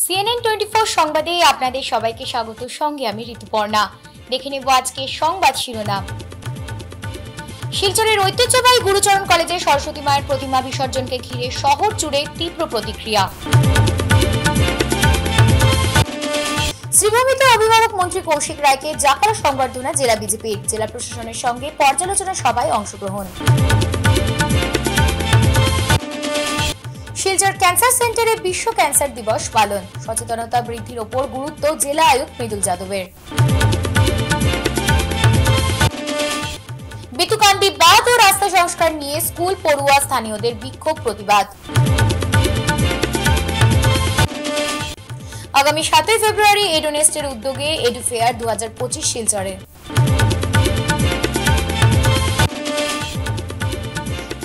CNN 24 সংবাদে আপনাদের সবাইকে স্বাগত। সঙ্গে আমি ঋতুপর্ণা। দেখে নেব আজকে সংবাদ শিরোনাম। শিলচরের ঐতিহ্যবাহী গুরুচরণ কলেজে সরস্বতী মায়ের প্রতিমা বিসর্জনকে ঘিরে শহর জুড়ে তীব্র প্রতিক্রিয়া। শ্রীভূমিতে অভিভাবক মন্ত্রী কৌশিক রায়কে জাকারা সংবর্ধনা জেলা বিজেপির। জেলা প্রশাসনের সঙ্গে পর্যালোচনা সভায় অংশগ্রহণ। শিলচর ক্যান্সার সেন্টারে বিশ্ব ক্যান্সার দিবস পালন। সচেতনতা বৃদ্ধির ওপর গুরুত্ব জেলা আয়ুক্ত মৃদুল যাদবের। বিতুকান্দি বাঁধ ও রাস্তা সংস্কার নিয়ে স্কুল পড়ুয়া স্থানীয়দের বিক্ষোভ প্রতিবাদ। আগামী 7 ফেব্রুয়ারি এডোনেস্টের উদ্যোগে এডুফেয়ার 2025 শিলচরে।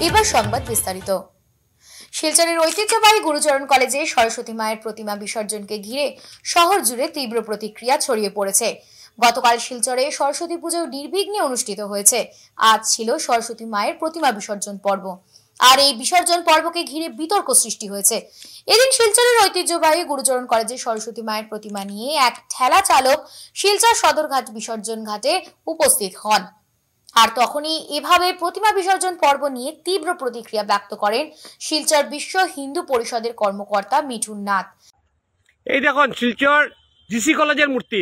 এবার সংবাদ বিস্তারিত। শিলচরের ঐতিহ্যবাহী গুরুচরণ কলেজে সরস্বতী মায়ের প্রতিমা বিসর্জনকে ঘিরে শহর জুড়ে তীব্র প্রতিক্রিয়া ছড়িয়ে পড়েছে। গতকাল শিলচরে সরস্বতী পুজো নির্বিঘ্নে অনুষ্ঠিত হয়েছে। আজ ছিল সরস্বতী মায়ের প্রতিমা বিসর্জন পর্ব। আর এই বিসর্জন পর্বকে ঘিরে বিতর্ক সৃষ্টি হয়েছে। এদিন শিলচরের ঐতিহ্যবাহী গুরুচরণ কলেজে সরস্বতী মায়ের প্রতিমা নিয়ে এক ঠেলা চালক শিলচর সদরঘাট বিসর্জন ঘাটে উপস্থিত হন। আর তখনই এভাবে প্রতিমা বিসর্জন পর্ব নিয়ে তীব্র প্রতিক্রিয়া ব্যক্ত করেন শিলচর বিশ্ব হিন্দু পরিষদের কর্মকর্তা মিঠুন নাথ। এই দেখুন শিলচর জিসি কলেজের মূর্তি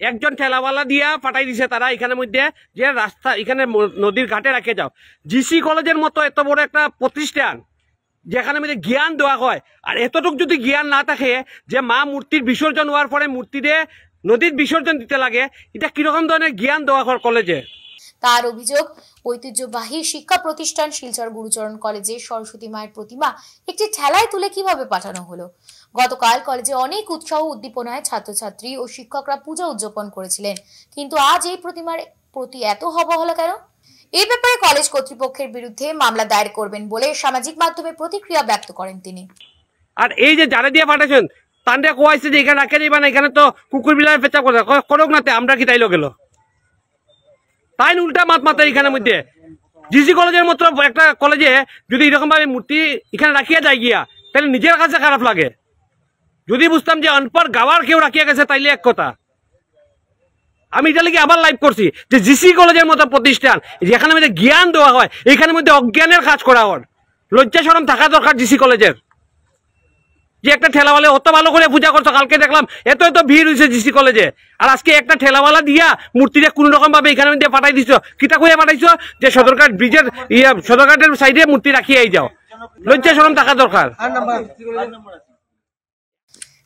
একজন ঠেলাওয়ালা দিয়া পাঠাই দিছে তারা এখানের মধ্যে যে রাস্তা এখানে নদীর ঘাটে রাখে যাও। জিসি কলেজের মতো এত বড় একটা প্রতিষ্ঠান যেখানে মধ্যে জ্ঞান দেওয়া হয়, আর এতটুকু যদি জ্ঞান না থাকে যে মা মূর্তির বিসর্জন হওয়ার পরে মূর্তিতে নদীর বিসর্জন দিতে লাগে, এটা কিরকম ধরনের জ্ঞান দেওয়া হয় কলেজে। তার অভিযোগ, ঐতিহ্যবাহী শিক্ষা প্রতিষ্ঠান শিলচর গুরুচরণ কলেজে সরস্বতী মায়ের প্রতিমা একটি ঠেলায় তুলে কিভাবে পাঠানো হলো। গতকাল কলেজে অনেক উৎসাহ উদ্দীপনায় ছাত্রছাত্রী ও শিক্ষকরা পূজা উদযাপন করেছিলেন, কিন্তু আজ এই প্রতিমার প্রতি এত হবাহলা কেন? এই ব্যাপারে কলেজ কর্তৃপক্ষের বিরুদ্ধে মামলা দায়ের করবেন বলে সামাজিক মাধ্যমে প্রতিক্রিয়া ব্যক্ত করেন তিনি। আর এই যে যারা দিয়ে পাঠাচ্ছেন তান্ডে কোয়াইছে যে এখানে রাখে দিবা না, এখানে তো কুকুর বিলার পেঁচা করুক না, আমরা কি তাইলো গেল তাই উল্টা মাত মাত্র এখানের মধ্যে। জিসি কলেজের মতো একটা কলেজে যদি এরকম ভাবে মূর্তি এখানে রাখিয়া যায় গিয়া, তাহলে নিজের কাছে খারাপ লাগে। যদি বুঝতাম যে অনপর গাওয়ার কেউ রাখিয়া গেছে তাইলে এক কথা। আমি এটা লিখে আবার লাইভ করছি যে জিসি কলেজের মতো প্রতিষ্ঠান যেখানে মধ্যে জ্ঞান দেওয়া হয়, এখানের মধ্যে অজ্ঞানের কাজ করা হয়। লজ্জা শরম থাকা দরকার জিসি কলেজের। যে একটা ঠেলাওয়ালা অত ভালো করে পূজা করছো, কালকে দেখলাম এত এত ভিড় হয়েছে জিসি কলেজে, আর আজকে একটা ঠেলাওয়ালা দিয়া মূর্তিটা কোন রকম ভাবে এখানে দিয়ে পাঠাই দিছো। কিতা কইয়া পাঠাইছো যে সদরঘাট ব্রিজের সদরঘাটের সাইডে মূর্তি রাখিয়াই যাও। লজ্জা শরম থাকা দরকার।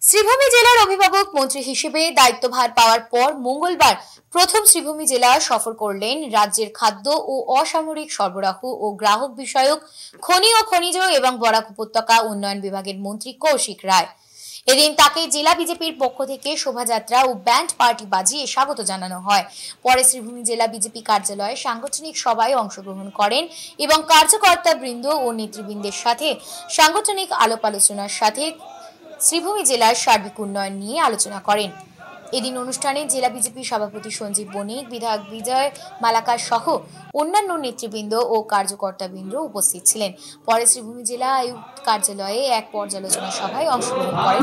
শ্রীভূমি জেলার অভিভাবক মন্ত্রী হিসেবে দায়িত্বভার পাওয়ার পর মঙ্গলবার প্রথম শ্রীভূমি জেলা সফর করলেন রাজ্যের খাদ্য ও অসামরিক সরবরাহ ও গ্রাহক বিষয়ক খনি ও খনিজ এবং বরাক উপত্যকা উন্নয়ন বিভাগের মন্ত্রী কৌশিক রায়। এদিন তাকে জেলা বিজেপির পক্ষ থেকে শোভাযাত্রা ও ব্যান্ড পার্টি বাজিয়ে স্বাগত জানানো হয়। পরে শ্রীভূমি জেলা বিজেপি কার্যালয়ে সাংগঠনিক সভায় অংশগ্রহণ করেন এবং কার্যকর্তা বৃন্দ ও নেতৃবৃন্দের সাথে সাংগঠনিক আলাপ আলোচনার সাথে শ্রীভূমি জেলার সার্বিক উন্নয়ন নিয়ে আলোচনা করেন। এদিন অনুষ্ঠানে জেলা বিজেপি সভাপতি সঞ্জীব বণিক, বিধায়ক বিজয় মালাকার সহ অন্যান্য নেতৃবৃন্দ ও কার্যকর্তাবৃন্দ উপস্থিত ছিলেন। পরে শ্রীভূমি জেলা আয়ুক্ত কার্যালয়ে এক পর্যালোচনা সভায় অংশগ্রহণ করেন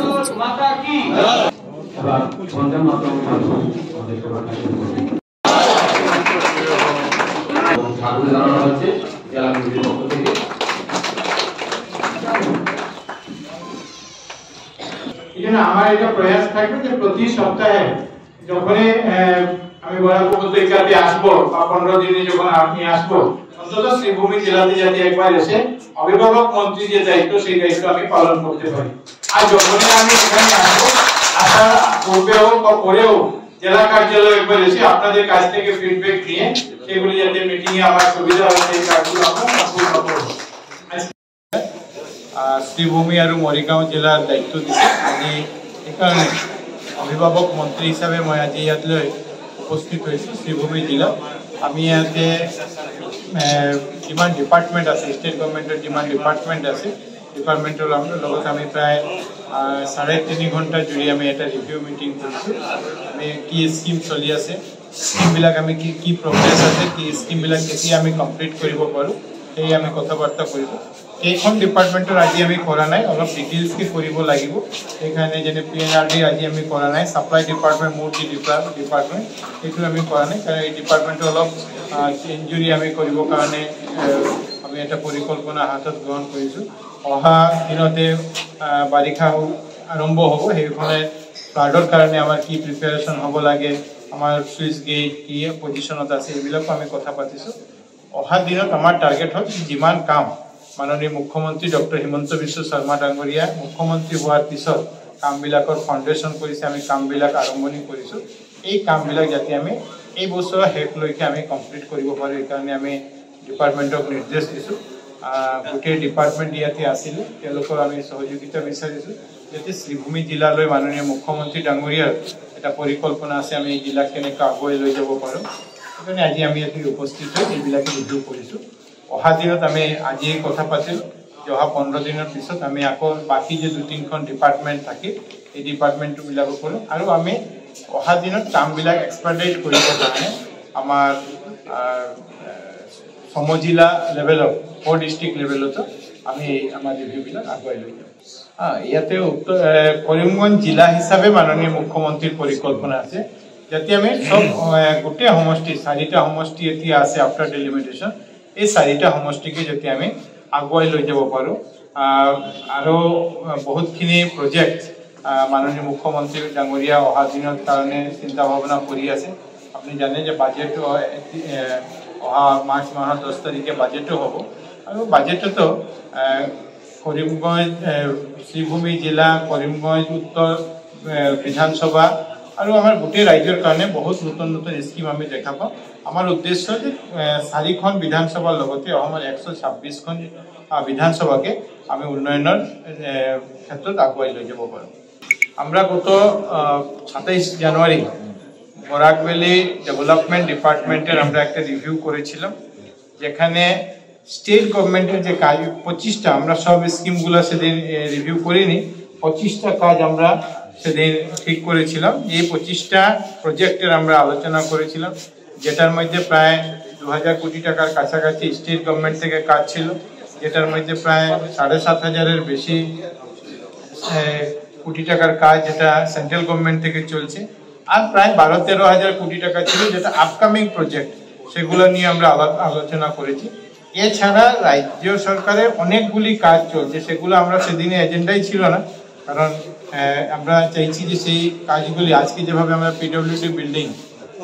আমার এটা প্রয়াস থাকবে যে প্রতি সপ্তাহে যখন আমি বরাক উপত্যকাতে আসবো বা 15 দিনে যখন আমি আসবো, অন্তত শ্রীভূমি জেলাতে যাতে একবার এসে অভিভাবক মন্ত্রী যে দায়িত্ব সেই দায়িত্ব আমি পালন করতে পারি। আর যখনই আমি এখানে আসবো, আসার পূর্বে হোক বা পরেও জেলা কার্যালয়ে একবার এসে আপনাদের কাছ থেকে ফিডব্যাক নিয়ে সেগুলি যাতে মিটিং এ আমার সুবিধা হয় সেই কাজগুলো আমরা সম্পূর্ণ করব। শ্রীভূমি আর মরিগাঁও জেলার দায়িত্ব দিছে। আজি এইকাৰণে অভিভাৱক মন্ত্ৰী হিচাপে মই আজি ইয়াতলৈ উপস্থিত হৈছোঁ শ্রীভূমি জেলা। আমি ইয়াতে যিমান ডিপাৰ্টমেণ্ট আছে, ষ্টেট গভৰ্ণমেণ্টৰ যিমান ডিপাৰ্টমেণ্ট আছে, ডিপাৰ্টমেণ্টৰ লগত আমি প্ৰায় 3.5 ঘণ্টা জুৰি আমি এটা ৰিভিউ মিটিং কৰিছোঁ। আমি কি স্কিম চলি আছে, স্কিমবিলাক আমি কি প্ৰগ্ৰেছ আছে, কি স্কিমবিলাক কেতিয়া আমি কমপ্লিট কৰিব পাৰোঁ, সেই আমি কথাবার্তা কৰিব। এইখন ডিপাৰ্টমেণ্টৰ আজি আমি কৰা নাই, অলপ ডিটেইলছকে কৰিব লাগিব। সেইকাৰণে যেনে PNRD আজি আমি কৰা নাই, ছাপ্লাই ডিপাৰ্টমেণ্ট মোৰ যি ডিপাৰ্টমেণ্ট সেইটো আমি কৰা নাই, কাৰণ এই ডিপাৰ্টমেণ্টটো অলপ ইঞ্জুৰি আমি কৰিবৰ কাৰণে আমি এটা পৰিকল্পনা হাতত গ্ৰহণ কৰিছোঁ। অহা দিনতে বাৰিষা আৰম্ভ হ'ব, সেইখনে ফ্লাডৰ কাৰণে আমাৰ কি প্ৰিপেৰেশ্যন হ'ব লাগে, আমাৰ চুইচ গেট কি পজিশ্যনত আছে, এইবিলাকো আমি কথা পাতিছোঁ। অহা দিনত আমাৰ টাৰ্গেট হ'ল যিমান কাম মাননীয় মুখ্যমন্ত্ৰী ডক্টৰ হিমন্ত বিশ্ব শৰ্মা ডাঙৰীয়া মুখ্যমন্ত্ৰী হোৱাৰ পিছত কামবিলাকৰ ফাউণ্ডেশ্যন কৰিছে, আমি কামবিলাক আৰম্ভণি কৰিছোঁ। এই কামবিলাক যাতে আমি এই বছৰৰ শেষলৈকে আমি কমপ্লিট কৰিব পাৰোঁ, এইকাৰণে আমি ডিপাৰ্টমেণ্টক নিৰ্দেশ দিছোঁ। গোটেই ডিপাৰ্টমেণ্ট ইয়াতে আছিলে, তেওঁলোকৰ আমি সহযোগিতা বিচাৰিছোঁ যাতে শ্ৰীভূমি জিলালৈ মাননীয় মুখ্যমন্ত্ৰী ডাঙৰীয়াৰ এটা পৰিকল্পনা আছে, আমি এই জিলাক কেনেকৈ আগুৱাই লৈ যাব পাৰোঁ। সেইকাৰণে আজি আমি ইয়াতে উপস্থিত হৈ এইবিলাকে ৰিভিউ কৰিছোঁ। অহা দিনত আমি আজি কথা পাতিলোঁ যে অহা 15 দিনৰ পিছত আমি আকৌ বাকী যে 2-3খন ডিপাৰ্টমেণ্ট থাকে এই ডিপাৰ্টমেণ্টবিলাকো কৰোঁ, আৰু আমি অহা দিনত কামবিলাক এক্সপাৰ্টাইজ কৰিবৰ কাৰণে আমাৰ সমজিলা লেভেলত 4 ডিষ্ট্ৰিক্ট লেভেলতো আমি আমাৰ ৰিভিউবিলাক আগুৱাই লৈ যাম। ইয়াতে কৰিমগঞ্জ জিলা হিচাপে মাননীয় মুখ্যমন্ত্ৰীৰ পৰিকল্পনা আছে যাতে আমি সব গোটেই সমষ্টি 4টা সমষ্টি এতিয়া আছে আফটাৰ ডেলিমিটেশ্যন, এই 4টা সমষ্টিকে যাতে আমি আগুৱাই লৈ যাব পাৰোঁ। আৰু বহুতখিনি প্ৰজেক্ট মাননীয় মুখ্যমন্ত্ৰী ডাঙৰীয়া অহা দিনৰ কাৰণে চিন্তা ভাৱনা কৰি আছে। আপুনি জানে যে বাজেট অহা মাৰ্চ মাহৰ 10 তাৰিখে বাজেটো হ'ব, আৰু বাজেটতো কৰিমগঞ্জ শ্ৰীভূমি জিলা, কৰিমগঞ্জ উত্তৰ বিধানসভা আৰু আমাৰ গোটেই ৰাজ্যৰ কাৰণে বহুত নতুন নতুন স্কিম আমি দেখা পাওঁ। আমাৰ উদ্দেশ্য যে 4খন বিধানসভাৰ লগতে অসমৰ 126খন বিধানসভাকে আমি উন্নয়নৰ ক্ষেত্ৰত আগুৱাই লৈ যাব পাৰোঁ। আমরা গত 27 জানুয়ারি বরাক ভ্যালি ডেভেলপমেন্ট ডিপার্টমেন্টের আমরা একটা রিভিউ করেছিলাম, যেখানে স্টেট গভর্নমেন্টের যে কাজ 25টা, আমরা সব স্কিমগুলো সেদিন রিভিউ করিনি, 25টা কাজ আমরা সেদিন ঠিক করেছিলাম। এই 25টা প্রজেক্টের আমরা আলোচনা করেছিলাম, যেটার মধ্যে প্রায় 2000 কোটি টাকার কাছাকাছি স্টেট গভর্নমেন্ট থেকে কাজ ছিল, যেটার মধ্যে প্রায় 7,500-এর বেশি কোটি টাকার কাজ যেটা সেন্ট্রাল গভর্নমেন্ট থেকে চলছে, আর প্রায় 12-13 হাজার কোটি টাকা ছিল যেটা আপকামিং প্রজেক্ট, সেগুলো নিয়ে আমরা আলোচনা করেছি। এছাড়া রাজ্য সরকারের অনেকগুলি কাজ চলছে, সেগুলো আমরা সেদিনে এজেন্ডাই ছিল না, কারণ আমরা চাইছি যে সেই কাজগুলি আজকে যেভাবে আমরা পিডব্লিউডি বিল্ডিং,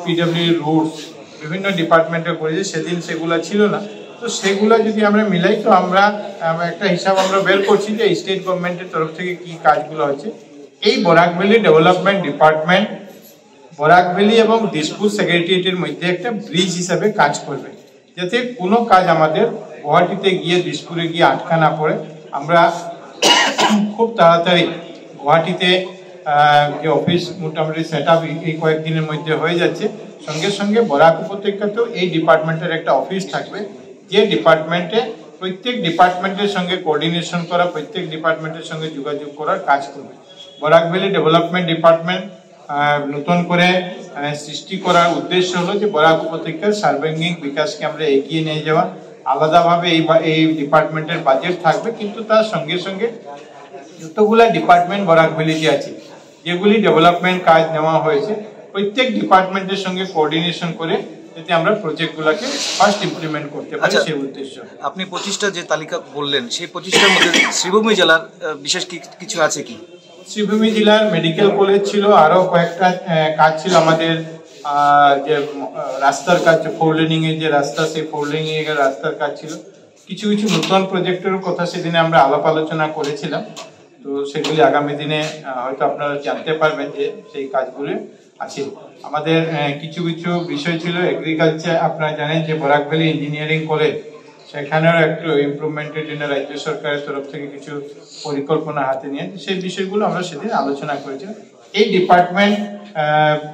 পিডব্লিউডি রোডস বিভিন্ন ডিপার্টমেন্টে করেছি, সেদিন সেগুলো ছিল না। তো সেগুলো যদি আমরা মিলাই, তো আমরা একটা হিসাব আমরা বের করছি যে স্টেট গভর্নমেন্টের তরফ থেকে কি কাজগুলো হচ্ছে। এই Barak valley development department Barak valley এবং দিসপুর সেক্রেটারিয়েটের মধ্যে একটা ব্রিজ হিসাবে কাজ করবে, যাতে কোনো কাজ আমাদের গুয়াহাটিতে গিয়ে দিসপুরে গিয়ে আটকা না পড়ে। আমরা খুব তাড়াতাড়ি গুয়াহাটিতে যে অফিস মোটামুটি সেট আপ এই কয়েকদিনের মধ্যে হয়ে যাচ্ছে, সঙ্গে সঙ্গে বরাক উপত্যকাতেও এই ডিপার্টমেন্টের একটা অফিস থাকবে, যে ডিপার্টমেন্টে প্রত্যেক ডিপার্টমেন্টের সঙ্গে কোঅর্ডিনেশন করা, প্রত্যেক ডিপার্টমেন্টের সঙ্গে যোগাযোগ করার কাজ করবে। বরাক ভ্যালি ডেভেলপমেন্ট ডিপার্টমেন্ট নতুন করে সৃষ্টি করার উদ্দেশ্য হলো যে বরাক উপত্যকার সার্বাঙ্গীন বিকাশকে আমরা এগিয়ে নিয়ে যাওয়া। আলাদাভাবে এই ডিপার্টমেন্টের বাজেট থাকবে, কিন্তু তার সঙ্গে সঙ্গে যতগুলা ডিপার্টমেন্ট বরাক ভ্যালিতে আছে, যেগুলি ডেভেলপমেন্ট কাজ নেওয়া হয়েছে, প্রত্যেক ডিপার্টমেন্টের সঙ্গে কোঅর্ডিনেশন করে যাতে আমরা প্রজেক্টগুলোকে ফার্স্ট ইমপ্লিমেন্ট করতে পারি, সেই উদ্দেশ্য। আপনি 25টা যে তালিকা বললেন, সেই 25টার মধ্যে শ্রীভূমি জেলার বিশেষ কিছু আছে কি? শ্রীভূমি জেলার মেডিকেল কলেজ ছিল, আরো কয়েকটা কাজ ছিল আমাদের, যে রাস্তার কাজ, 4 লেনিং এর যে রাস্তা, সেই 4 লেনিং এর রাস্তার কাজ ছিল। কিছু কিছু নতুন প্রজেক্টের কথা সেদিনে আমরা আলাপ আলোচনা করেছিলাম, তো সেগুলি আগামী দিনে হয়তো আপনারা জানতে পারবেন যে সেই কাজগুলি আছে। আমাদের কিছু কিছু বিষয় ছিল এগ্রিকালচার, আপনারা জানেন যে বরাক ভ্যালি ইঞ্জিনিয়ারিং কলেজ, সেখানেও একটু ইমপ্রুভমেন্টের জন্য রাজ্য সরকারের তরফ থেকে কিছু পরিকল্পনা হাতে নিয়ে সেই বিষয়গুলো আমরা সেদিন আলোচনা করেছিলাম। এই ডিপার্টমেন্ট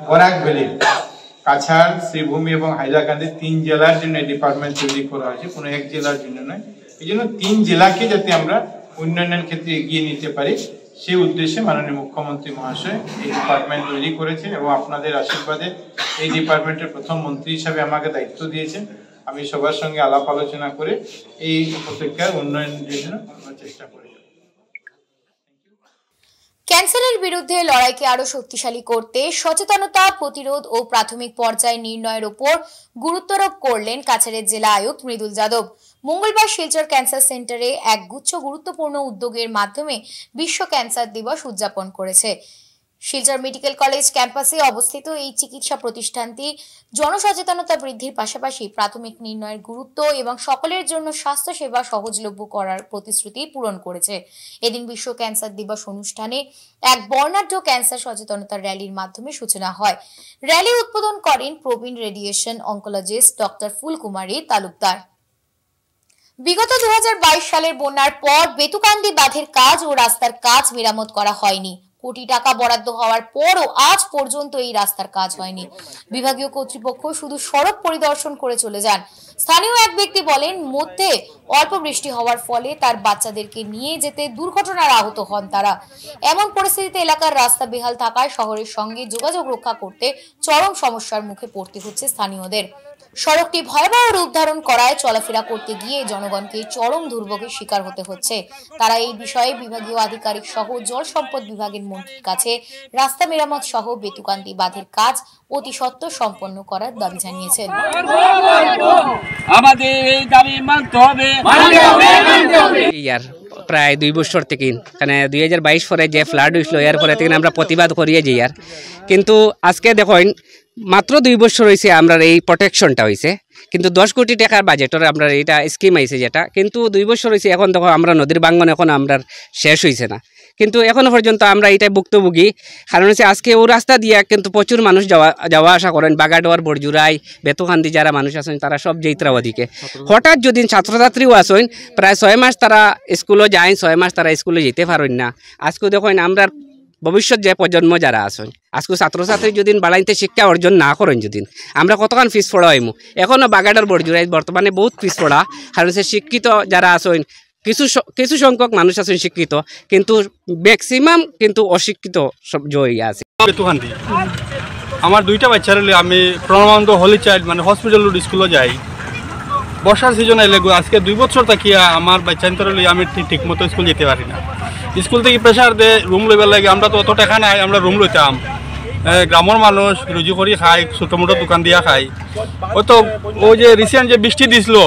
বরাক ভ্যালি, কাছাড়, শ্রীভূমি এবং হাইলাকান্দি 3 জেলার জন্য এই ডিপার্টমেন্ট তৈরি করা হয়েছে, কোনো এক জেলার জন্য নয়। এই জন্য 3 জেলাকে যাতে আমরা উন্নয়নের ক্ষেত্রে এগিয়ে নিতে পারি, সেই উদ্দেশ্যে মাননীয় মুখ্যমন্ত্রী মহাশয় এই ডিপার্টমেন্ট তৈরি করেছেন, এবং আপনাদের আশীর্বাদে এই ডিপার্টমেন্টের প্রথম মন্ত্রী হিসাবে আমাকে দায়িত্ব দিয়েছেন। আমি সবার সঙ্গে আলাপ আলোচনা করে এই উপত্যকার উন্নয়নের জন্য আমরা চেষ্টা করি। ক্যান্সারের বিরুদ্ধে লড়াইকে আরো শক্তিশালী করতে সচেতনতা, প্রতিরোধ ও প্রাথমিক পর্যায়ে নির্ণয়ের উপর গুরুত্বারোপ করলেন কাছাড়ের জেলা আয়ুক্ত মৃদুল যাদব। মঙ্গলবার শিলচর ক্যান্সার সেন্টারে এক গুচ্ছ গুরুত্বপূর্ণ উদ্যোগের মাধ্যমে বিশ্ব ক্যান্সার দিবস উদযাপন করেছে। শিলচর মেডিকেল কলেজ ক্যাম্পাসে অবস্থিত এই চিকিৎসা প্রতিষ্ঠানটি জনসচেতনতা বৃদ্ধির পাশাপাশি প্রাথমিক নির্ণয়ের গুরুত্ব এবং সকলের জন্য স্বাস্থ্যসেবা সহজলভ্য করার প্রতিশ্রুতি পূরণ করেছে। এদিন বিশ্ব ক্যান্সার দিবস অনুষ্ঠানে এক বর্ণাঢ্য ক্যান্সার সচেতনতা র্যালির মাধ্যমে সূচনা হয়। র্যালি উদ্বোধন করেন প্রবীণ radiation oncologist doctor Phulkumari Talukdar. বিগত 2022 সালের বন্যার পর বেতুকান্দি বাঁধের কাজ ও রাস্তার কাজ মেরামত করা হয়নি। কোটি টাকা বরাদ্দ হওয়ার পরও আজ পর্যন্ত এই রাস্তার কাজ হয়নি। বিভাগীয় কর্তৃপক্ষ শুধু সড়ক পরিদর্শন করে চলে যান। স্থানীয় এক ব্যক্তি বলেন, মধ্যে অল্প বৃষ্টি হওয়ার ফলে তার বাচ্চাদেরকে নিয়ে যেতে দুর্ঘটনার আহত হন তারা। এমন পরিস্থিতিতে এলাকার রাস্তা বেহাল থাকায় শহরের সঙ্গে যোগাযোগ রক্ষা করতে চরম সমস্যার মুখে পড়তে হচ্ছে স্থানীয়দের। সড়কটি ভয়াবহ রূপ ধারণ করায় চলাফেরা করতে গিয়ে জনগণকে চরম দুর্ভোগের শিকার হতে হচ্ছে। তারা এই বিষয়ে বিভাগীয় আধিকারিক সহ জল সম্পদ বিভাগের মন্ত্রীর কাছে রাস্তা মেরামত সহ বেতুকান্দি বাঁধের কাজ অতি সত্বর সম্পন্ন করার দাবি জানিয়েছেন। আমাদের এই দাবি মানতে হবে। প্রায় 2 বছর থেকে মানে 2022 পরে যে ফ্লাড হয়েছিল এর পরে থেকে আমরা প্রতিবাদ করিয়ে যাই আর, কিন্তু আজকে দেখুন মাত্র 2 বছর হয়েছে আমরা এই প্রোটেকশনটা হয়েছে, কিন্তু 10 কোটি টাকার বাজেটের আমরা এটা স্কিম আইছে যেটা, কিন্তু 2 বছর হয়েছে। এখন দেখো আমরা নদীর বাঙ্গন এখন আমরা শেষ হয়েছে না, কিন্তু এখনো পর্যন্ত আমরা এটাই ভুক্তভোগী। কারণ হচ্ছে আজকে ও রাস্তা দিয়ে কিন্তু প্রচুর মানুষ যাওয়া আসা করেন, বাগাডোয়ার, বড়জুরাই, বেতুকান্দি যারা মানুষ আছেন তারা সব যেইত্রা ওদিকে। হঠাৎ যদি ছাত্রছাত্রীও আসেন প্রায় 6 মাস তারা স্কুলে যায়, 6 মাস তারা স্কুলে যেতে পারেন না। আজকে দেখুন আমরা ভবিষ্যৎ যে প্রজন্ম যারা আছেন আজকে ছাত্রছাত্রী যদি বাড়াইতে শিক্ষা অর্জন না করেন যদি আমরা কতক্ষণ পিছ পড়া হইমু। এখনও বাগাডার বড়জুরাই বর্তমানে বহুত পিছ পড়া, কারণ হচ্ছে শিক্ষিত যারা আছেন কিছু সংখ্যক মানুষ আছেন শিক্ষিত, কিন্তু ম্যাক্সিমাম কিন্তু অশিক্ষিত সব জয়ী আছে। বেতুকান্দি আমার 2টা বাচ্চার আমি প্রণবানন্দ হলি চাইল্ড মানে হসপিটাল রোড স্কুলে যাই। বর্ষার সিজন এলে আজকে 2 বছর থাকিয়া আমার বাচ্চান্তর আমি ঠিক মতো স্কুল যেতে পারি না। স্কুল থেকে প্রেশার দিয়ে রুম লইবার লাগে, আমরা তো অত টাকা নাই আমরা রুম লইতাম। গ্রামের মানুষ রুজি করি খাই, ছোটো মোটো দোকান দিয়া খাই। ও তো ও যে রিসেন্ট যে বৃষ্টি দিছিল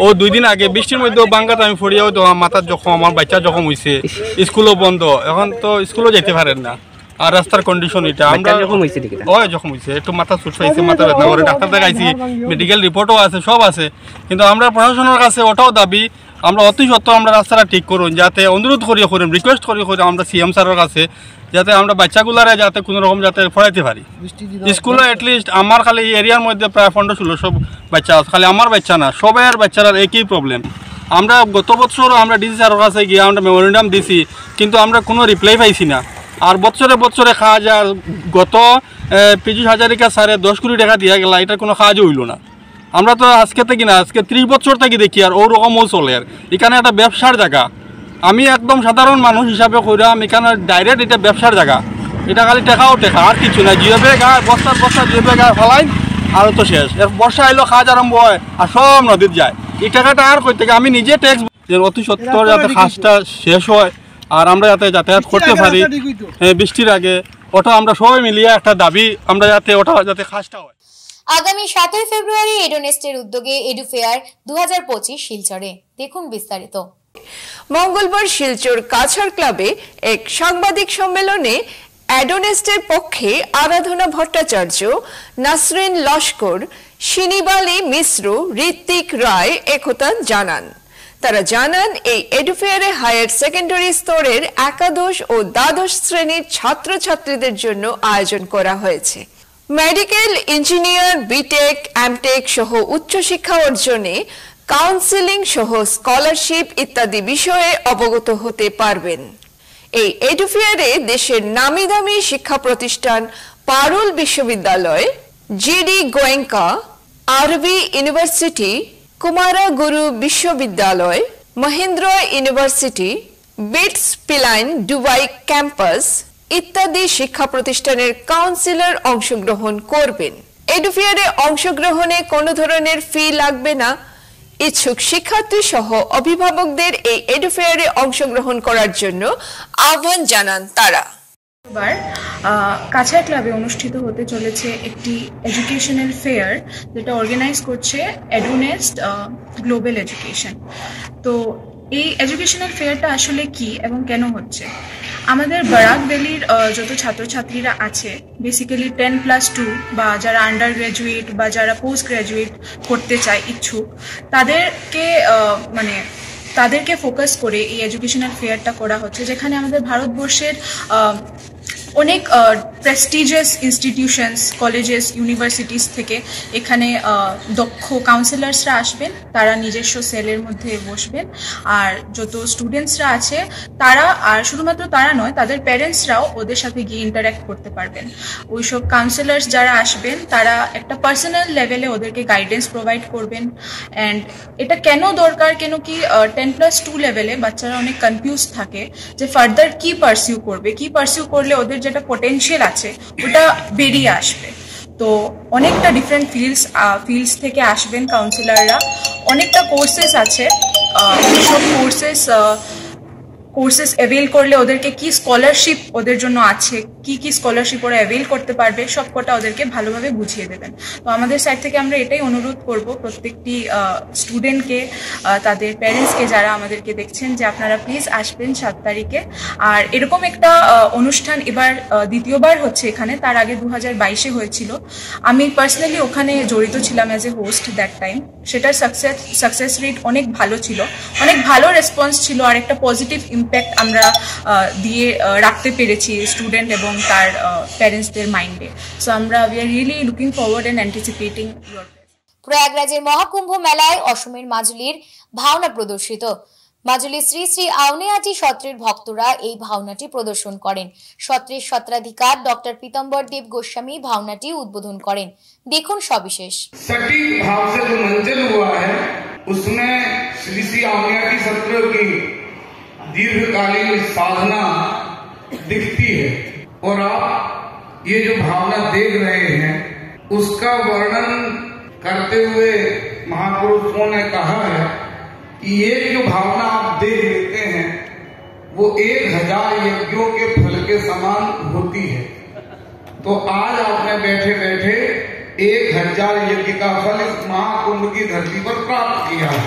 ও 2 দিন আগে বৃষ্টির মধ্যে বাঙ্গাত আমি ফড়িয়াও তো মাথার জখম, আমার বাচ্চা জখম হয়েছে, স্কুলও বন্ধ, এখন তো স্কুলও যেতে পারেন না। আর রাস্তার কন্ডিশন এটা আমরা যখন হয়েছে একটু মাথা চুট পাইছে, মাথা ব্যথা করে ডাক্তার দেখাইছি, মেডিকেল রিপোর্টও আছে, সব আছে, কিন্তু আমরা প্রশাসনের কাছে ওটাও দাবি আমরা অতি সত্ত্বর আমরা রাস্তাটা ঠিক করুন, যাতে অনুরোধ করিয়ে করুন, রিকোয়েস্ট করিয়ে করুন আমরা সিএম স্যারের কাছে, যাতে আমরা বাচ্চাগুলারে যাতে কোনো রকম যাতে পড়াইতে পারি স্কুলে। অ্যাটলিস্ট আমার খালি এই এরিয়ার মধ্যে প্রায় 15-16 সব বাচ্চা আছে, খালি আমার বাচ্চা না, সবের বাচ্চারা একই প্রবলেম। আমরা গত বছরও আমরা ডিসি স্যারের কাছে গিয়ে আমরা মেমোরেন্ডাম দিছি, কিন্তু আমরা কোনো রিপ্লাই পাইছি না। আর বছরে খাওয়া যায়, গত পীযূষ হাজারিকা স্যারে 10 কোটি টাকা দিয়া গেল, এটার কোনো কাজও হইল না। আমরা তো আজকে থেকে না, আজকে 30 বছর থেকে দেখি আর ওরকমও চলে। আর এখানে একটা ব্যবসার জায়গা, আমি একদম সাধারণ মানুষ হিসাবে কইরাম, এখানে ডাইরেক্ট এটা ব্যবসার জায়গা, এটা খালি টেকাও টেকা আর কিছু না। জিওবে গায়ে বস্তা জিওবে গায়ে ফেলাইন আর তো শেষ। এর বর্ষা এলো কাজ আরম্ভ হয় আর সব নদীর যায়। এই টাকাটা আর কই থেকে আমি নিজে ট্যাক্স অতি সত্ত্বর যাতে কাজটা শেষ হয় আর আমরা যাতে যাতায়াত করতে পারি বৃষ্টির আগে, ওটা আমরা সবাই মিলিয়ে একটা দাবি আমরা যাতে ওটা যাতে কাজটা হয়। আগামী 7 ফেব্রুয়ারি এডোনেস্টের উদ্যোগে এডু ফেয়ার 2025 শিলচরে, দেখুন বিস্তারিত। মঙ্গলবার শিলচর কাছাড় ক্লাবে এক সাংবাদিক সম্মেলনে এডোনেস্টের পক্ষে আরাধনা ভট্টাচার্য, নাসরিন লস্কর, শিনিবালি মিশ্র, ঋত্বিক রায় একথা জানান। তারা জানান এই এডুফেয়ারে হায়ার সেকেন্ডারি স্তরের একাদশ ও দ্বাদশ শ্রেণীর ছাত্রছাত্রীদের জন্য আয়োজন করা হয়েছে। মেডিকেল, ইঞ্জিনিয়ার, বিটেক, এমটেক সহ উচ্চশিক্ষা অর্জনে কাউন্সেলিং সহ স্কলারশিপ ইত্যাদি বিষয়ে অবগত হতে পারবেন। এই এডুফেয়ারে দেশের নামিদামি শিক্ষা প্রতিষ্ঠান পারুল বিশ্ববিদ্যালয়, জিডি গোয়েঙ্কা, আরবি ইউনিভার্সিটি, কুমারাগুরু বিশ্ববিদ্যালয়, Mahendra university, BITS Pilani Dubai campus ইত্যাদি শিক্ষা প্রতিষ্ঠানের কাউন্সিলর অংশগ্রহণ করবেন। এডুফেয়ারে অংশগ্রহণে কোনো ধরনের ফি লাগবে না। ইচ্ছুক শিক্ষার্থী সহ অভিভাবকদের এই এডুফেয়ারে অংশগ্রহণ করার জন্য আহ্বান জানান তারা। কাছাড় ক্লাবে অনুষ্ঠিত হতে চলেছে একটি এডুকেশনাল ফেয়ার, যেটা অর্গানাইজ করছে এডুনেস্ট গ্লোবাল এডুকেশন। তো এই এডুকেশনাল ফেয়ারটা আসলে কি এবং কেন হচ্ছে? আমাদের বরাক ভ্যালির যত ছাত্রছাত্রীরা আছে, বেসিক্যালি 10+2 বা যারা আন্ডার গ্র্যাজুয়েট বা যারা পোস্ট গ্র্যাজুয়েট করতে চায় ইচ্ছুক, তাদেরকে ফোকাস করে এই এডুকেশনাল ফেয়ারটা করা হচ্ছে, যেখানে আমাদের ভারতবর্ষের অনেক প্রেস্টিজিয়াস ইনস্টিটিউশনস, কলেজেস, ইউনিভার্সিটিস থেকে এখানে দক্ষ কাউন্সিলার্সরা আসবেন। তারা নিজস্ব সেলের মধ্যে বসবেন, আর যত স্টুডেন্টসরা আছে তারা, আর শুধুমাত্র তারা নয়, তাদের প্যারেন্টসরাও ওদের সাথে গিয়ে ইন্টারাক্ট করতে পারবেন। ওইসব কাউন্সিলার্স যারা আসবেন তারা একটা পার্সোনাল লেভেলে ওদেরকে গাইডেন্স প্রোভাইড করবেন। অ্যান্ড এটা কেন দরকার, কেন কি 10+2 লেভেলে বাচ্চারা অনেক কনফিউজ থাকে যে ফার্দার কি পারসিউ করলে ওদের যেটা পোটেনশিয়াল আছে ওটা বেরিয়ে আসবে। তো অনেকটা ডিফারেন্ট ফিল্ডস থেকে আসবেন কাউন্সিলাররা। অনেকটা কোর্সেস আছে, সব কোর্সেস অ্যাভেল করলে ওদেরকে কি স্কলারশিপ ওদের জন্য আছে, কি স্কলারশিপ ওরা অ্যাভেল করতে পারবে, সব কটা ওদেরকে ভালোভাবে বুঝিয়ে দেবেন। তো আমাদের সাইড থেকে আমরা এটাই অনুরোধ করব প্রত্যেকটি স্টুডেন্টকে, তাদের প্যারেন্টসকে যারা আমাদেরকে দেখছেন, যে আপনারা প্লিজ আসবেন 7 তারিখে। আর এরকম একটা অনুষ্ঠান এবার দ্বিতীয়বার হচ্ছে এখানে, তার আগে 2022-এ হয়েছিল। আমি পার্সোনালি ওখানে জড়িত ছিলাম as a host that time. সেটার সাকসেস রেট অনেক ভালো ছিল, অনেক ভালো রেসপন্স ছিল, আর একটা পজিটিভ ইম্প্যাক্ট আমরা দিয়ে রাখতে পেরেছি স্টুডেন্ট এবং তার প্যারেন্টসদের মাইন্ডে। So we are really looking forward and anticipating your. প্রয়াগরাজের মহাকুম্ভ মেলায় অসমের মাজুলির ভাওনা প্রদর্শিত। মাজুলির শ্রী শ্রী আউনিআটি সত্রের ভক্তরা এই ভাওনাটি প্রদর্শন করেন। সত্রের সত্রাধিকার ডক্টর पीतम्बर देव गोस्वामी भावनाटी उद्बोधन करें। देखुन सविशेष। सटीक भाव से जो मंचन हुआ है उसमें श्री श्री आउनिआटी सत्र की दीर्घकालीन साधना दिखती है, और आप ये जो भावना देख रहे हैं उसका वर्णन करते हुए महापुरुषों ने कहा है कि ये जो भावना आप देख लेते हैं वो 1000 यज्ञों के फल के समान होती है। तो आज आपने बैठे बैठे 1000 यज्ञ का फल इस महाकुंभ की धरती पर प्राप्त किया है।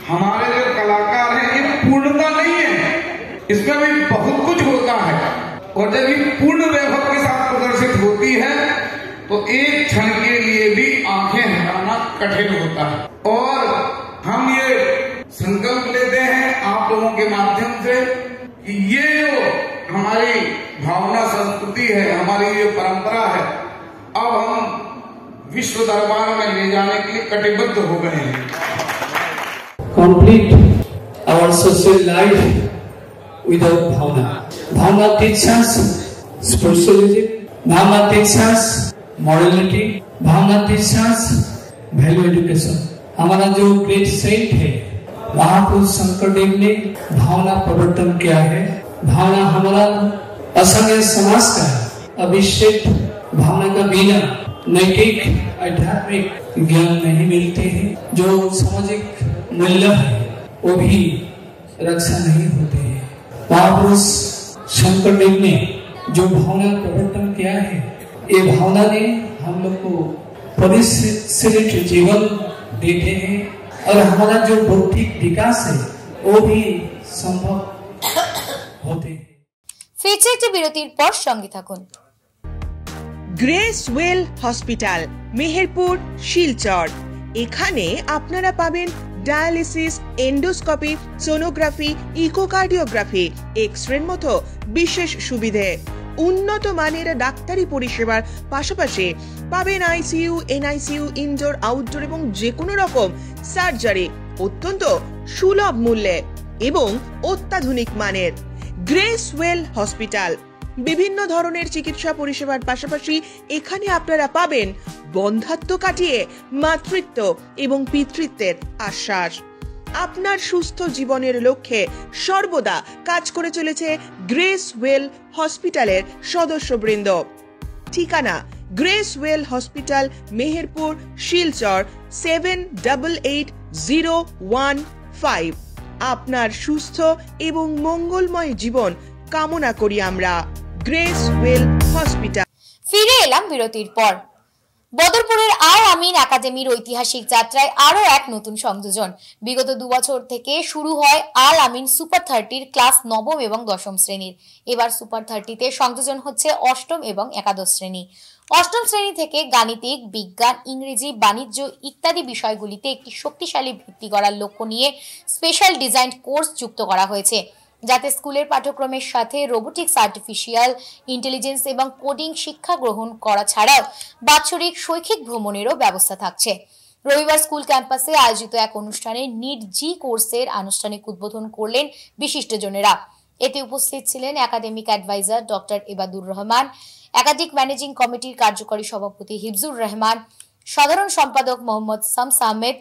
हमारे जो कलाकार हैं ये पूर्णता नहीं है, इसमें भी बहुत कुछ होता है, और जब ये पूर्ण वैभव के साथ प्रदर्शित होती है तो एक क्षण के लिए भी आंखें हटाना कठिन होता है। और हम ये संकल्प लेते हैं आप लोगों के माध्यम से कि ये जो हमारी भावना संस्कृति है, हमारी ये परंपरा है, अब हम विश्व दरबार में ले जाने के लिए कटिबद्ध हो गए हैं। Complete our social life without bhavna. Bhavna teaches us spirituality. Bhavna teaches us morality. Bhavna teaches us value education. हमारा जो ग्रेट सेंट है महापुरुष शंकरदेव ने भावना प्रवर्तन किया है। भावना हमारा असंख्य समाज का अभिषेक। भावना का बिना नैतिक आध्यात्मिक ज्ञान नहीं मिलते हैं। जो सामाजिक मूल्य है वो भी रक्षा नहीं होते हैं। महापुरुष शंकरदेव ने जो भावना प्रवर्तन किया है, ये भावना ने हम लोग को परिश्रित जीवन देते हैं, और हमारा जो बौद्धिक विकास है वो भी संभव होते हैं। ফিরছে একটি বিরতির পর সঙ্গে থাকুন। Grace well hospital, Meherpur, Silchar. এখানে আপনারা পাবেন ডায়ালিসিস, এন্ডোস্কোপি, সোনোগ্রাফি, ইকোকার্ডিওগ্রাফি, এক্স-রের মতো বিশেষ সুবিধে। উন্নত মানের ডাক্তারি পরিষেবার পাশাপাশি পাবেন আইসিইউ, এনআইসিইউ, ইনডোর, আউটডোর এবং যে কোনো রকম সার্জারি অত্যন্ত সুলভ মূল্যে এবং অত্যাধুনিক মানের। গ্রেস ওয়েল হসপিটাল বিভিন্ন ধরনের চিকিৎসা পরিষেবার পাশাপাশি এখানে আপনারা পাবেন বন্ধাত্ব কাটিয়ে মাতৃত্ব এবং পিতৃত্বের আশ্বাস। আপনার সুস্থ জীবনের লক্ষ্যে সর্বদা কাজ করে চলেছে গ্রেস ওয়েল হসপিটালের সদস্যবৃন্দ। ঠিকানা grace well hospital, Meherpur, Silchar 788015। আপনার সুস্থ এবং মঙ্গলময় জীবন কামনা করি আমরা। Grace well hospital. ফিরে এলাম বিরতির পর। বদরপুরের আল আমিন একাডেমির ঐতিহাসিক যাত্রায় আরো এক নতুন সংযোজন। বিগত 2 বছর থেকে শুরু হয় আল আমিন সুপার 30 ক্লাস 9ম এবং 10ম শ্রেণীর। এবার সুপার 30তে সংযোজন হচ্ছে 8ম এবং 11ম শ্রেণী। 8ম শ্রেণী থেকে গাণিতিক, বিজ্ঞান, ইংরেজি, বাণিজ্য ইত্যাদি বিষয়গুলিতে একটি শক্তিশালী ভিত্তি গড়ার লক্ষ্য নিয়ে স্পেশাল ডিজাইন কোর্স যুক্ত করা হয়েছে, যাতে স্কুলের পাঠ্যক্রমের সাথে রোবোটিক্স, আর্টিফিশিয়াল ইন্টেলিজেন্স এবং কোডিং শিক্ষা গ্রহণ করা ছাড়াও বাৎসরিক শৈক্ষিক ভ্রমণেরও ব্যবস্থা থাকছে। রবিবার স্কুল ক্যাম্পাসে আয়োজিত এক অনুষ্ঠানে নিট জি কোর্সের আনুষ্ঠানিক উদ্বোধন করলেন বিশিষ্টজনেরা। এতে উপস্থিত ছিলেন academic adviser doctor Ebadur Rahman, academic managing কমিটির কার্যকরী সভাপতি হিফজুর রহমান, সাধারণ সম্পাদক মোহাম্মদ শামস আহমেদ,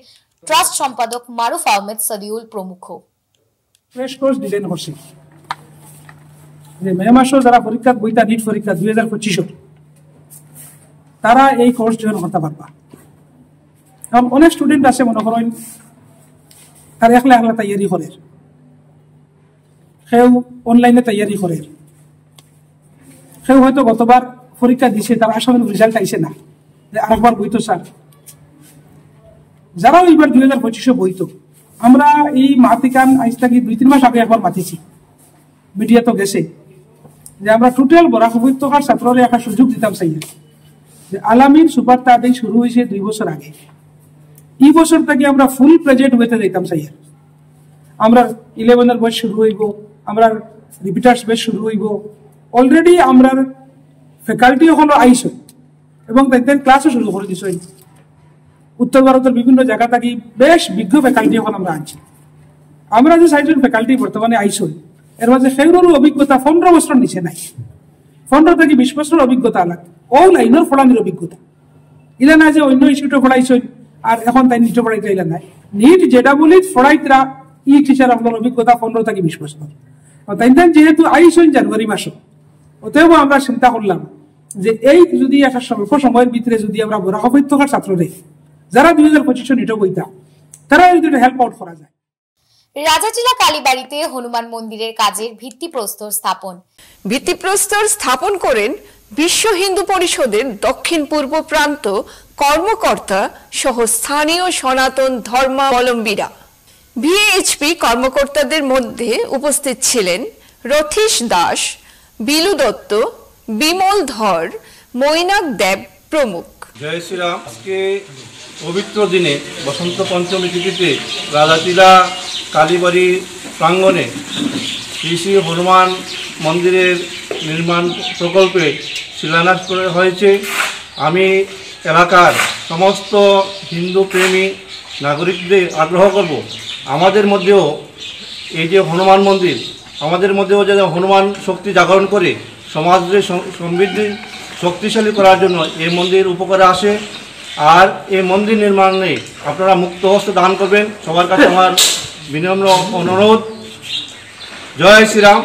ট্রাস্ট সম্পাদক মারুফ আহমেদ সাদিউল প্রমুখ। ফ্রেশ কোর্স ডিজাইন করছি যে মে মাসে যারা পরীক্ষা বইতা নিট পরীক্ষা 2025 তারা এই কোর্স জয়েন করতে পারবা। কারণ অনেক স্টুডেন্ট আছে মনে করেন তার একলা একলা তৈরি করে, কেউ অনলাইনে তৈরি করে, কেউ হয়তো গতবার পরীক্ষা দিছে তার আসামের রেজাল্ট আইছে না, আরেকবার বইতো স্যার। যারাও এইবার 2025 বইতো, আমরা এই মাতিকান আজ থেকে 2-3 মাস আগে একবার মাতিছি, মিডিয়া তো গেছে, যে আমরা টোটাল বরাক উপত্যকার ছাত্ররা একটা সুযোগ দিতাম চাই যে আলামিন সুপার 30 শুরু হয়েছে 2 বছর আগে। এই বছর থেকে আমরা ফুল প্রেজেন্ট হইতে দিতাম চাই। আমরা 11 বয়স শুরু হইব, আমরা রিপিটার্স বেস শুরু হইব। অলরেডি আমরা ফ্যাকাল্টি হলো আইসো এবং তাদের ক্লাসও শুরু করে দিছ। উত্তর ভারতের বিভিন্ন জায়গা থেকে বেশ বিজ্ঞ ফ্যাকাল্টি এখন আমরা আনছি। আমরা যে 60 ফ্যাকাল্টি বর্তমানে আইসো, এর মাঝে সেগুলোর অভিজ্ঞতা 15 বছর নিচে নাই, 15 থেকে 20 বছর অভিজ্ঞতা আলাদা, ও লাইনের ফলানির অভিজ্ঞতা। ইলা না যে অন্য ইনস্টিটিউটে পড়াইছ আর এখন তাই নিচে পড়াইতে ইলা নাই। নিট যেটা বলি পড়াইতরা ই টিচার আপনার অভিজ্ঞতা 15 থেকে 20 বছর। তাই যেহেতু আইসো জানুয়ারি মাসে, অতএব আমরা চিন্তা করলাম যে এই যদি একটা স্বল্প সময়ের ভিতরে যদি আমরা বরাক উপত্যকার ছাত্রদের যারা 2025 নিট বইতা তারা যদি হেল্প আউট করা যায়। রাজাটিলা কালীবাড়িতে হনুমান মন্দিরের কাজের ভিত্তিপ্রস্তর স্থাপন। ভিত্তিপ্রস্তর স্থাপন করেন বিশ্ব হিন্দু পরিষদের দক্ষিণ পূর্ব প্রান্ত কর্মকর্তা সহ স্থানীয় সনাতন ধর্মাবলম্বীরা। ভিএইচপি কর্মকর্তাদের মধ্যে উপস্থিত ছিলেন রথীশ দাস, বিলু দত্ত, বিমল ধর, মৈনাক দেব প্রমুখ। জয় শ্রীরাম। আজকে পবিত্র দিনে বসন্ত পঞ্চমী তিথিতে রাজাটিলা কালীবাড়ি প্রাঙ্গণে শ্রী শ্রী হনুমান মন্দিরের নির্মাণ প্রকল্পে শিলান্যাস করা হয়েছে। আমি এলাকার সমস্ত হিন্দু প্রেমী নাগরিকদের আগ্রহ করব, আমাদের মধ্যেও এই যে হনুমান মন্দির, আমাদের মধ্যেও যাতে হনুমান শক্তি জাগরণ করে সমাজের সমৃদ্ধি শক্তিশালী করার জন্য এই মন্দির উপকারে আসে। আর এই মন্দির নির্মাণে আপনারা মুক্ত হস্তে দান করবেন, সবার কাছে আমার বিনম্র অনুরোধ। জয় শ্রীরাম।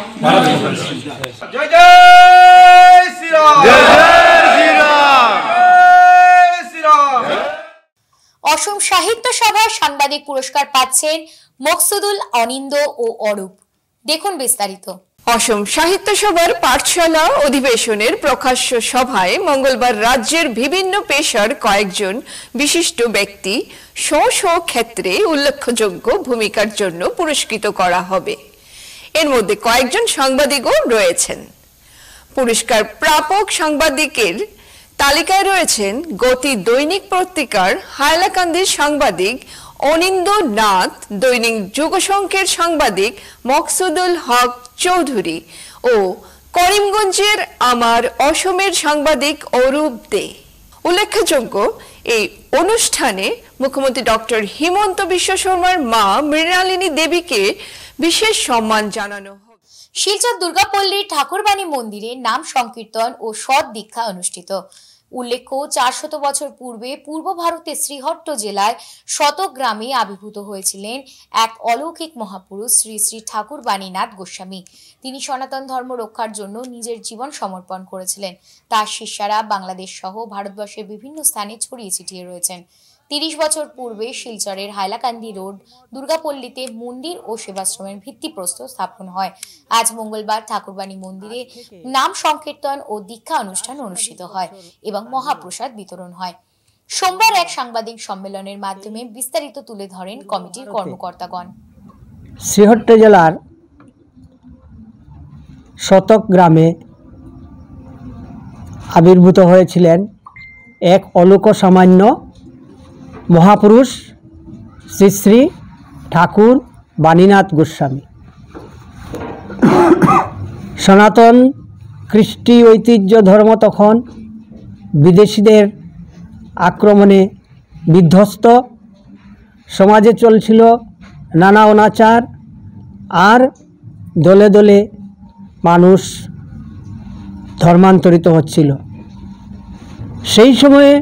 জয় জয় শ্রীরাম। অসম সাহিত্য সভার সাংবাদিক পুরস্কার পাচ্ছেন মকসুদুল, অনিন্দ ও অরূপ। দেখুন বিস্তারিত। অসম সাহিত্য সভার পাঠশালা অধিবেশনের প্রকাশ্য সভায় মঙ্গলবার রাজ্যের বিভিন্ন পেশার কয়েকজন বিশিষ্ট ব্যক্তি স্ব ক্ষেত্রে উল্লেখযোগ্য ভূমিকার জন্য পুরস্কৃত করা হবে। এর মধ্যে কয়েকজন সাংবাদিকও রয়েছেন। পুরস্কার প্রাপক সাংবাদিকের তালিকায় রয়েছেন গতি দৈনিক পত্রিকার হাইলাকান্দির সাংবাদিক অনিন্দ নাথ, দৈনিক যুগসংখ্যের সাংবাদিক মকসুদুল হক চৌধুরী ও করিমগঞ্জের আমার অসমের সাংবাদিক অরূপ দে। উল্লেখযোগ্য, এই অনুষ্ঠানে মুখ্যমন্ত্রী ডক্টর হিমন্ত বিশ্ব শর্মার মা মৃণালিনী দেবীকে বিশেষ সম্মান জানানো হবে। শিলচর দুর্গাপল্লীর ঠাকুরবাণী মন্দিরে নাম সংকীর্তন ও সৎ দীক্ষা অনুষ্ঠিত। উল্লেখ্য 400 বছর পূর্বে পূর্ব ভারতের শ্রীহট্ট জেলায় শতক গ্রামে আবির্ভূত হয়েছিলেন এক অলৌকিক মহাপুরুষ শ্রী শ্রী ঠাকুর বাণীনাথ গোস্বামী। তিনি সনাতন ধর্ম রক্ষার জন্য নিজের জীবন সমর্পণ করেছিলেন। তার শিষ্যরা বাংলাদেশ সহ ভারতবর্ষের বিভিন্ন স্থানে ছড়িয়ে ছিটিয়ে রয়েছেন। 30 বছর পূর্বে শিলচরের হাইলাকান্দি রোড দুর্গাপল্লীতে মন্দির ও সেবাশ্রমের ভিত্তিপ্রস্তর স্থাপন হয়। আজ মঙ্গলবার ঠাকুরবাণী মন্দিরে নাম সংকীর্তন ও দীক্ষা অনুষ্ঠান অনুষ্ঠিত হয় এবং মহাপ্রসাদ বিতরণ হয়। সোমবার এক সাংবাদিক সম্মেলনের মাধ্যমে বিস্তারিত তুলে ধরেন কমিটির কর্মকর্তাগণ। শ্রীহট্ট জেলার শতক গ্রামে আবির্ভূত হয়েছিলেন এক অলৌক সামান্য মহাপুরুষ শ্রী শ্রী ঠাকুর বাণীনাথ গোস্বামী। সনাতন কৃষ্টি ঐতিহ্য ধর্ম তখন বিদেশিদের আক্রমণে বিধ্বস্ত, সমাজে চলছিল নানা অনাচার, আর দলে দলে মানুষ ধর্মান্তরিত হচ্ছিল। সেই সময়ে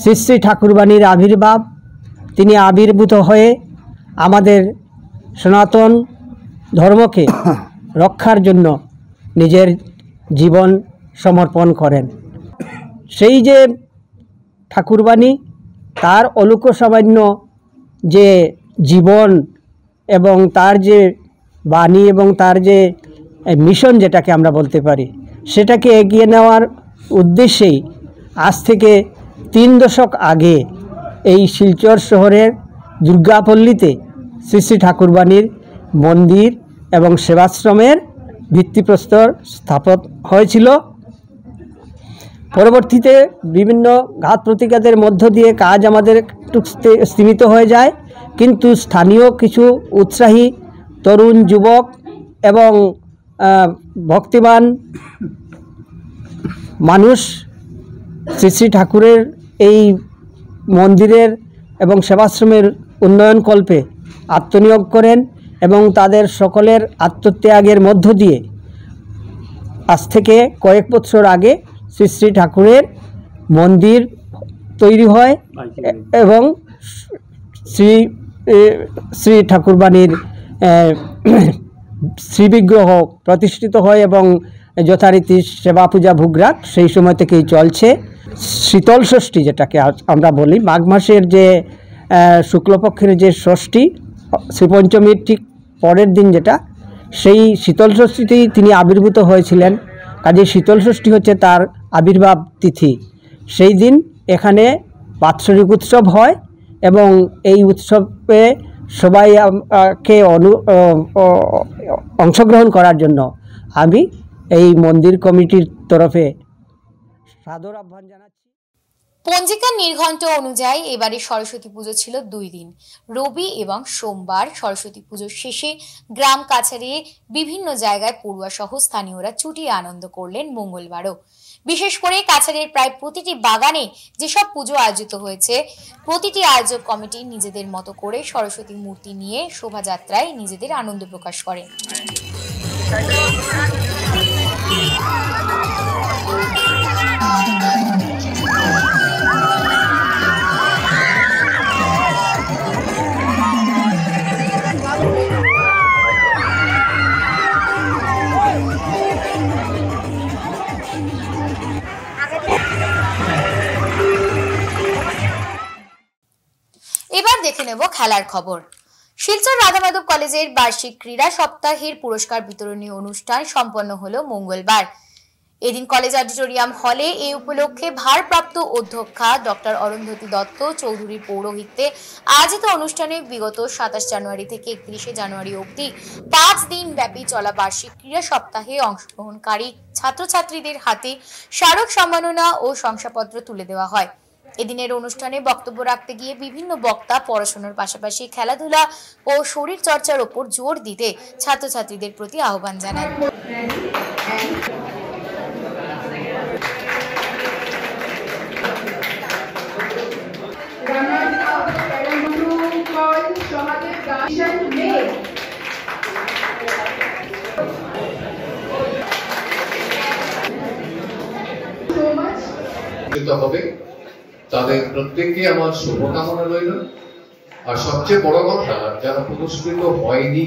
শ্রী শ্রী ঠাকুরবাণীর আবির্ভাব। তিনি আবির্ভূত হয়ে আমাদের সনাতন ধর্মকে রক্ষার জন্য নিজের জীবন সমর্পণ করেন। সেই যে ঠাকুরবাণী, তার অলৌক সামান্য যে জীবন এবং তার যে বাণী এবং তার যে মিশন, যেটাকে আমরা বলতে পারি, সেটাকে এগিয়ে নেওয়ার উদ্দেশ্যেই আজ থেকে 3 দশক আগে এই শিলচর শহরের দুর্গাপল্লীতে শ্রী শ্রী ঠাকুরবাণীর মন্দির এবং সেবাশ্রমের ভিত্তিপ্রস্তর স্থাপন হয়েছিল। পরবর্তীতে বিভিন্ন ঘাত প্রতিঘাতের মধ্য দিয়ে কাজ আমাদের একটু স্থিমিত হয়ে যায়, কিন্তু স্থানীয় কিছু উৎসাহী তরুণ যুবক এবং ভক্তিমান মানুষ শ্রী শ্রী ঠাকুরের এই মন্দিরের এবং সেবাশ্রমের উন্নয়ন কল্পে আত্মনিয়োগ করেন এবং তাদের সকলের আত্মত্যাগের মধ্য দিয়ে আজ থেকে কয়েক বছর আগে শ্রী শ্রী ঠাকুরের মন্দির তৈরি হয় এবং শ্রী শ্রী ঠাকুরবাণীর শ্রীবিগ্রহ প্রতিষ্ঠিত হয় এবং যথারীতি সেবা পূজা ভোগরাগ সেই সময় থেকেই চলছে। শীতল ষষ্ঠী, যেটাকে আমরা বলি, মাঘ মাসের যে শুক্লপক্ষের যে ষষ্ঠী, শ্রীপঞ্চমীর ঠিক পরের দিন যেটা, সেই শীতল ষষ্ঠীতেই তিনি আবির্ভূত হয়েছিলেন। কাজে শীতল ষষ্ঠী হচ্ছে তার আবির্ভাব তিথি। সেই দিন এখানে বাৎসরিক উৎসব হয় এবং এই উৎসবে সবাইকে অংশগ্রহণ করার জন্য আমি এই মন্দির কমিটির তরফে সাদর আহ্বান জানাচ্ছি। পঞ্জিকার নির্ঘণ্ট অনুযায়ী এবারে সরস্বতী পুজো ছিল 2 দিন, রবি এবং সোমবার। সরস্বতী পুজোর শেষে গ্রাম কাছারি বিভিন্ন জায়গায় পড়ুয়া সহ স্থানীয়রা চুটিয়ে আনন্দ করলেন মঙ্গলবারও। বিশেষ করে কাছারির প্রায় প্রতিটি বাগানে যেসব পুজো আয়োজিত হয়েছে, প্রতিটি আয়োজক কমিটি নিজেদের মতো করে সরস্বতী মূর্তি নিয়ে শোভাযাত্রায় নিজেদের আনন্দ প্রকাশ করেন। এবার দেখে নেব খেলার খবর। শিলচর রাধামাধব কলেজের বার্ষিক ক্রীড়া সপ্তাহের পুরস্কার বিতরণী অনুষ্ঠান সম্পন্ন হলো মঙ্গলবার। এদিন কলেজ অডিটোরিয়াম হলে এই উপলক্ষে ভারপ্রাপ্ত অধ্যক্ষা ডক্টর অরুন্ধতী দত্ত চৌধুরীর পৌরোহিত্যে আয়োজিত অনুষ্ঠানে বিগত 27 জানুয়ারি থেকে 31 জানুয়ারি অবধি 5 দিন ব্যাপী চলা বার্ষিক ক্রীড়া সপ্তাহে অংশগ্রহণকারী ছাত্রছাত্রীদের হাতে স্মারক সম্মাননা ও শংসাপত্র তুলে দেওয়া হয়। এদিনের অনুষ্ঠানে বক্তব্য রাখতে গিয়ে বিভিন্ন বক্তা পড়াশোনার পাশাপাশি খেলাধুলা ও শরীর চর্চার উপর জোর দিতে ছাত্রছাত্রীদের প্রতি আহ্বান জানান। পুরস্কৃত হবে তাদের প্রত্যেককে আমার শুভকামনা রইল। আর সবচেয়ে বড় কথা, যারা পুরস্কৃত হয়নি,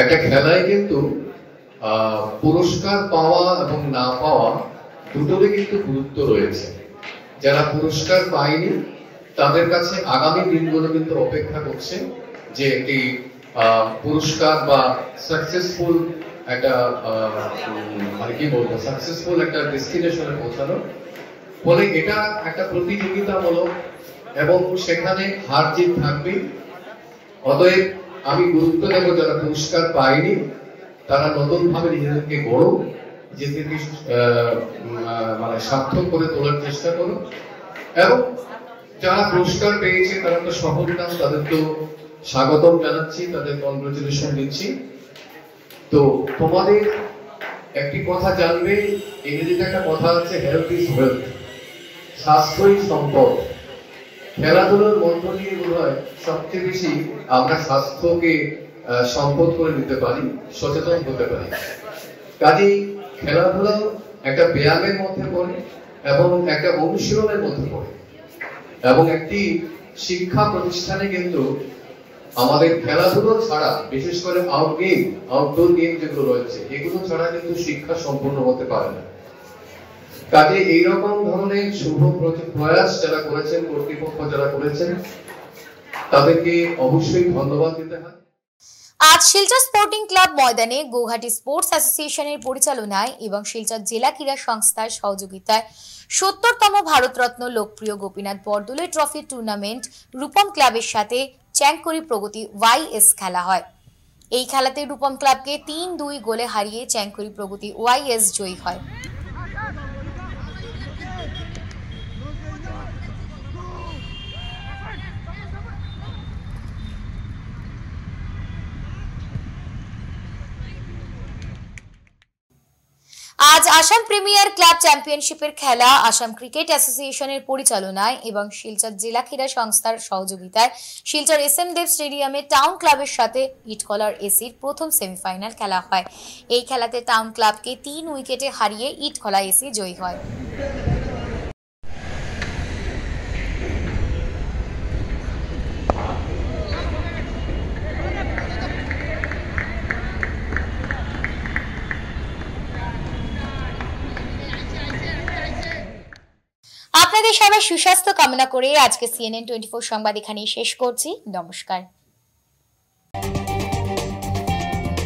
একটা খেলায় কিন্তু পুরস্কার পাওয়া এবং না পাওয়া দুটোরই কিন্তু গুরুত্ব রয়েছে। যারা পুরস্কার পায়নি তাদের কাছে আগামী দিনগুলো কিন্তু অপেক্ষা করছে যে একটি পুরস্কার বা সাকসেসফুল একটা মানে কি বলবো সাকসেসফুল একটা ডেস্টিনেশনে পৌঁছানো। ফলে এটা একটা প্রতিযোগিতামূলক এবং সেখানে হার জিত থাকবে। অতএব আমি গুরুত্ব দেব যারা পুরস্কার পায়নি তারা নতুন ভাবে নিজেদেরকে গড়ো, নিজেদেরকে মানে সার্থক করে তোলার চেষ্টা করো। এবং যারা পুরস্কার পেয়েছে তারা তো সফলতা, তাদের তো স্বাগতম জানাচ্ছি, তাদের কংগ্রেচুলেশন দিচ্ছি। তো তোমাদের একটি কথা জানবে, ইংরেজিতে একটা কথা আছে, হেলথ ইজ ওয়েলথ, স্বাস্থ্যই সম্পদ। খেলাধুলার মধ্য দিয়ে বোধ হয় সবচেয়ে বেশি আমরা স্বাস্থ্যকে সম্পদ করে নিতে পারি, সচেতন হতে পারি। কাজেই খেলাধুলা একটা ব্যায়ামের মধ্যে পড়ে এবং একটা অনুশীলনের মধ্যে পড়ে, এবং একটি শিক্ষা প্রতিষ্ঠানে কিন্তু আমাদের খেলাধুলো ছাড়া, বিশেষ করে আউটডোর গেম যেগুলো রয়েছে, এগুলো ছাড়া কিন্তু শিক্ষা সম্পূর্ণ হতে পারে না। কাজে এইরকম ধরনের শুভ প্রয়াস যারা করেছেন, কর্তৃপক্ষ যারা করেছেন, তাদেরকে অবশ্যই ধন্যবাদ দিতে হয়। আজ শিলচর স্পোর্টিং ক্লাব ময়দানে গৌহাটি স্পোর্টস অ্যাসোসিয়েশনের পরিচালনায় এবং শিলচর জেলা ক্রীড়া সংস্থার সহযোগিতায় ৭০তম ভারতরত্ন লোকপ্রিয় গোপীনাথ বরদলৈ ট্রফি টুর্নামেন্ট রূপম ক্লাবের সাথে চ্যাংকরি প্রগতি ওয়াইএস খেলা হয়। এই খেলাতে রূপম ক্লাবকে ৩-২ গোলে হারিয়ে চ্যাংকরি প্রগতি ওয়াইএস জয়ী হয়। আজ আসাম প্রিমিয়ার ক্লাব চ্যাম্পিয়নশিপের খেলা আসাম ক্রিকেট অ্যাসোসিয়েশনের পরিচালনায় এবং শিলচর জেলা ক্রীড়া সংস্থার সহযোগিতায় শিলচর এস এম দেব স্টেডিয়ামে টাউন ক্লাবের সাথে ইটখলার এসির প্রথম সেমিফাইনাল খেলা হয়। এই খেলাতে টাউন ক্লাবকে ৩ উইকেটে হারিয়ে ইটখলা এসি জয়ী হয়। আপনাদের সবার সুস্বাস্থ্য কামনা করে আজকে CNN24 সংবাদ এখানেই শেষ করছি। নমস্কার।